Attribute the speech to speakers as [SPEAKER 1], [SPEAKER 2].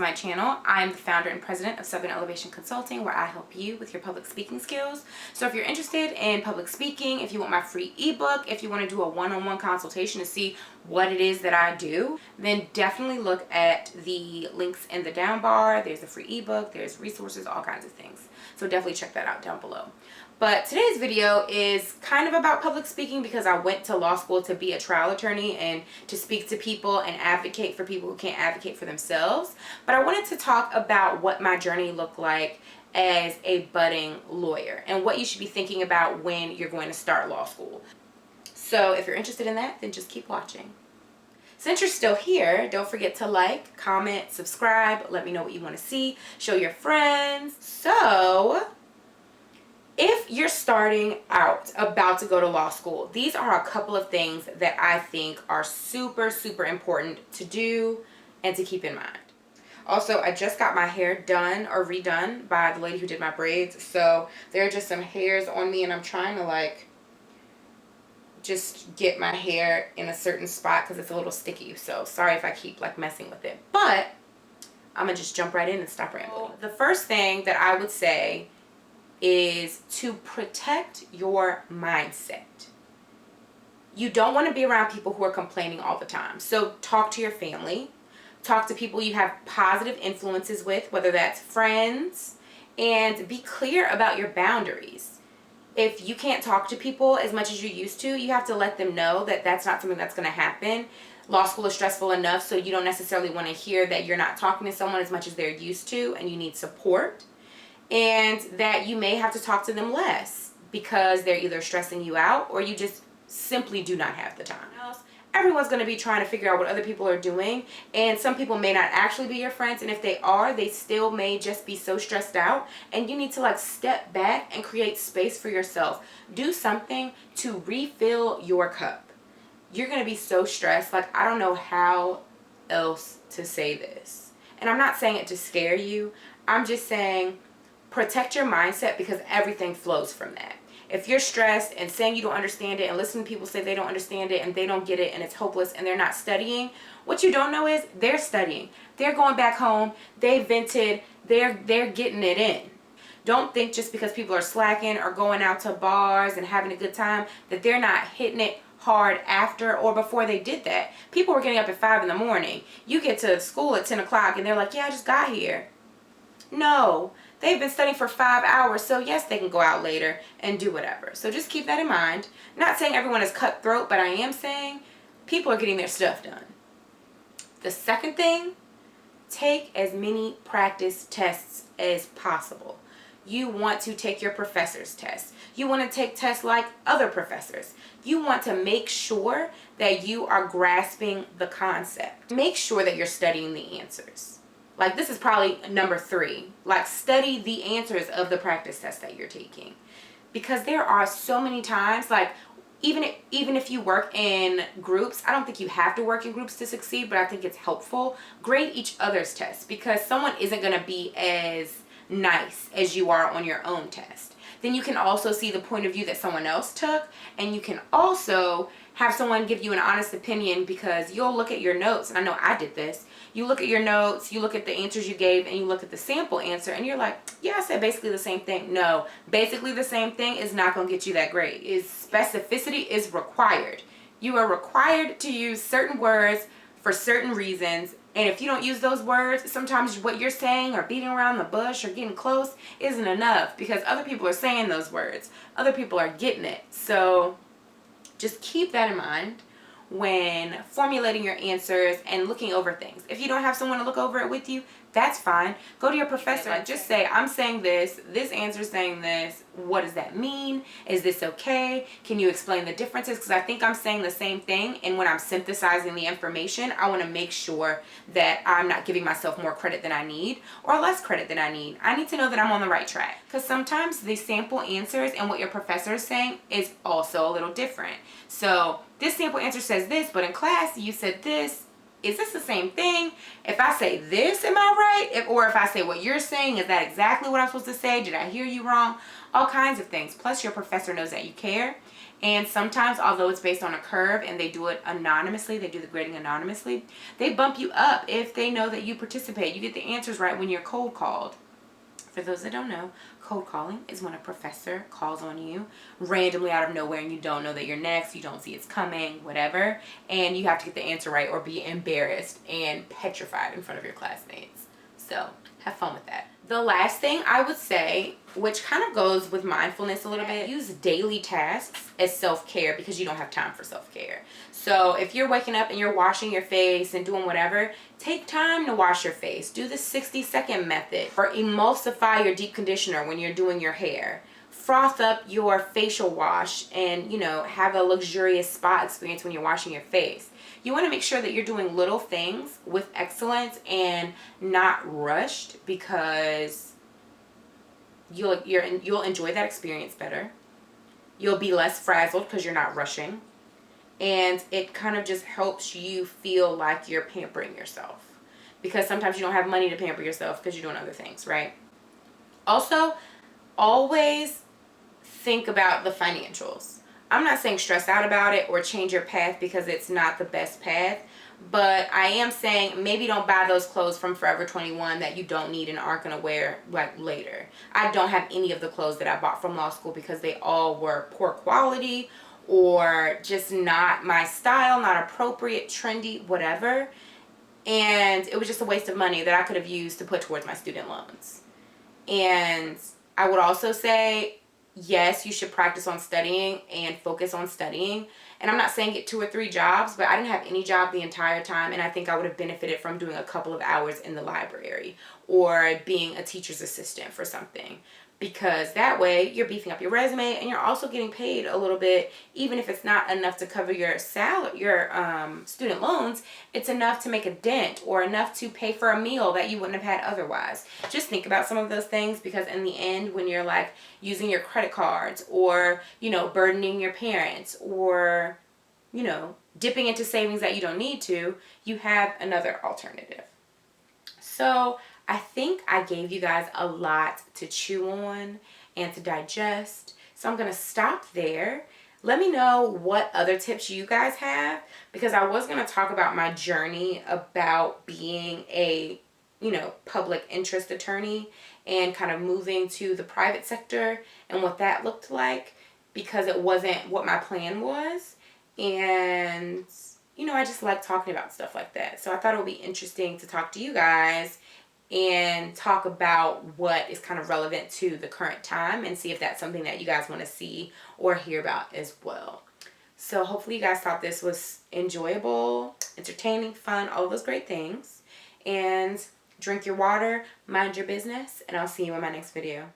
[SPEAKER 1] my channel. I'm the founder and president of Southern Elevation Consulting, where I help you with your public speaking skills. So if you're interested in public speaking, if you want my free ebook, if you want to do a one-on-one consultation to see what it is that I do, then definitely look at the links in the down bar. There's a free ebook, there's resources, all kinds of things. So definitely check that out down below. But today's video is kind of about public speaking because I went to law school to be a trial attorney and to speak to people and advocate for people who can't advocate for themselves. But I wanted to talk about what my journey looked like as a budding lawyer and what you should be thinking about when you're going to start law school. So if you're interested in that, then just keep watching. Since you're still here, don't forget to like, comment, subscribe, let me know what you want to see, show your friends. So if you're starting out, about to go to law school, these are a couple of things that I think are super, super important to do and to keep in mind. Also, I just got my hair done or redone by the lady who did my braids. So there are just some hairs on me and I'm trying to just get my hair in a certain spot because it's a little sticky. So sorry if I keep messing with it. But I'm going to just jump right in and stop rambling. The first thing that I would say is to protect your mindset. You don't want to be around people who are complaining all the time. So talk to your family, talk to people you have positive influences with, whether that's friends, and be clear about your boundaries. If you can't talk to people as much as you used to, you have to let them know that that's not something that's going to happen. Law school is stressful enough, so you don't necessarily want to hear that you're not talking to someone as much as they're used to and you need support. And that you may have to talk to them less because they're either stressing you out or you just simply do not have the time. Everyone's going to be trying to figure out what other people are doing, and some people may not actually be your friends, and if they are, they still may just be so stressed out, and you need to step back and create space for yourself. Do something to refill your cup. You're going to be so stressed. I don't know how else to say this. And I'm not saying it to scare you. I'm just saying protect your mindset because everything flows from that. If you're stressed and saying you don't understand it and listening to people say they don't understand it and they don't get it and it's hopeless and they're not studying, what you don't know is they're studying. They're going back home. They vented. They're getting it in. Don't think just because people are slacking or going out to bars and having a good time that they're not hitting it hard after or before they did that. People were getting up at 5 in the morning. You get to school at 10 o'clock and they're like, yeah, I just got here. No. They've been studying for 5 hours, so yes, they can go out later and do whatever. So just keep that in mind. Not saying everyone is cutthroat, but I am saying people are getting their stuff done. The second thing, take as many practice tests as possible. You want to take your professor's test. You want to take tests like other professors. You want to make sure that you are grasping the concept. Make sure that you're studying the answers. This is probably number 3. Study the answers of the practice test that you're taking. Because there are so many times, even if you work in groups, I don't think you have to work in groups to succeed, but I think it's helpful. Grade each other's tests because someone isn't going to be as nice as you are on your own test. Then you can also see the point of view that someone else took, and you can also have someone give you an honest opinion because you'll look at your notes, and I know I did this. You look at your notes, you look at the answers you gave, and you look at the sample answer, and you're like, yeah, I said basically the same thing. No, basically the same thing is not going to get you that grade. Specificity is required. You are required to use certain words for certain reasons, and if you don't use those words, sometimes what you're saying or beating around the bush or getting close isn't enough because other people are saying those words. Other people are getting it. So just keep that in mind when formulating your answers and looking over things. If you don't have someone to look over it with you, that's fine. Go to your professor and just say, I'm saying this answer is saying this. What does that mean? Is this okay? Can you explain the differences? Because I think I'm saying the same thing, and when I'm synthesizing the information, I want to make sure that I'm not giving myself more credit than I need or less credit than I need. I need to know that I'm on the right track because sometimes the sample answers and what your professor is saying is also a little different. So this sample answer says this, but in class you said this. Is this the same thing? If I say this, am I right? Or if I say what you're saying, is that exactly what I'm supposed to say? Did I hear you wrong? All kinds of things. Plus your professor knows that you care And sometimes, although it's based on a curve and they do it anonymously, they do the grading anonymously, they bump you up if they know that you participate. You get the answers right when you're cold called. For those that don't know, cold calling is when a professor calls on you randomly out of nowhere and you don't know that you're next, you don't see it's coming, whatever, and you have to get the answer right or be embarrassed and petrified in front of your classmates. So have fun with that. The last thing I would say, which kind of goes with mindfulness a little bit, use daily tasks as self-care because you don't have time for self-care. So if you're waking up and you're washing your face and doing whatever, take time to wash your face. Do the 60-second method, or emulsify your deep conditioner when you're doing your hair. Froth up your facial wash and, you know, have a luxurious spa experience when you're washing your face. You want to make sure that you're doing little things with excellence and not rushed, because you'll enjoy that experience better. You'll be less frazzled because you're not rushing. And it kind of just helps you feel like you're pampering yourself, because sometimes you don't have money to pamper yourself because you're doing other things, right? Also, always think about the financials. I'm not saying stress out about it or change your path because it's not the best path, but I am saying maybe don't buy those clothes from Forever 21 that you don't need and aren't going to wear like later. I don't have any of the clothes that I bought from law school because they all were poor quality or just not my style, not appropriate, trendy, whatever. And it was just a waste of money that I could have used to put towards my student loans. And I would also say, yes, you should practice on studying and focus on studying. And I'm not saying get 2 or 3 jobs, but I didn't have any job the entire time, and I think I would have benefited from doing a couple of hours in the library or being a teacher's assistant for something. Because that way you're beefing up your resume and you're also getting paid a little bit, even if it's not enough to cover your salary, your student loans. It's enough to make a dent or enough to pay for a meal that you wouldn't have had otherwise. Just think about some of those things, because in the end, when you're like using your credit cards or, you know, burdening your parents or, you know, dipping into savings that you don't need to, you have another alternative. So I think I gave you guys a lot to chew on and to digest. So I'm going to stop there. Let me know what other tips you guys have, because I was going to talk about my journey about being a, you know, public interest attorney and kind of moving to the private sector and what that looked like, because it wasn't what my plan was. And, you know, I just like talking about stuff like that. So I thought it would be interesting to talk to you guys and talk about what is kind of relevant to the current time and see if that's something that you guys want to see or hear about as well. So hopefully you guys thought this was enjoyable, entertaining, fun, all those great things. And drink your water, mind your business, and I'll see you in my next video.